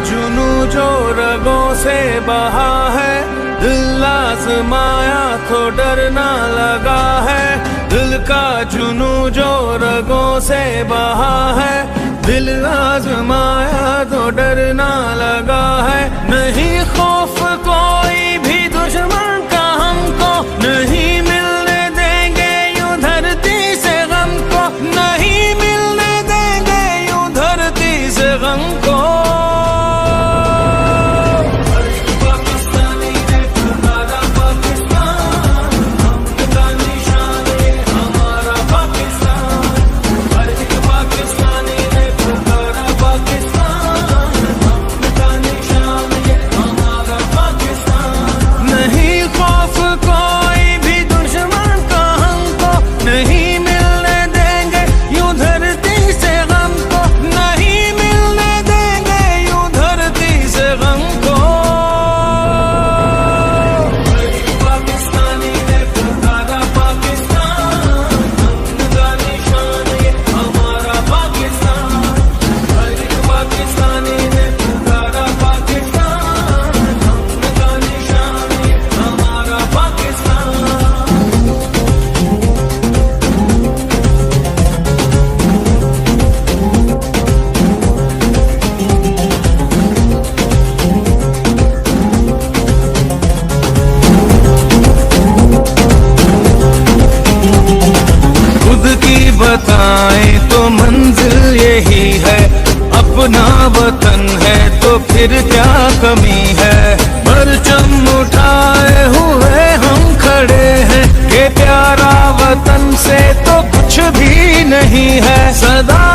जुनू जो रगों से बहा है, दिल आजमाया तो डरना लगा है। दिल का जुनू जो रगों से बहा है, दिल आजमाया तो डरना लगा है। नहीं खौफ कोई भी दुश्मन का हमको, नहीं मिलने देंगे यूं धरती से गम को, नहीं मिलने देंगे यूं धरती से गम को। बताएं तो मंजिल यही है, अपना वतन है तो फिर क्या कमी है। परचम उठाए हुए हम खड़े हैं, ये प्यारा वतन से तो कुछ भी नहीं है। सदा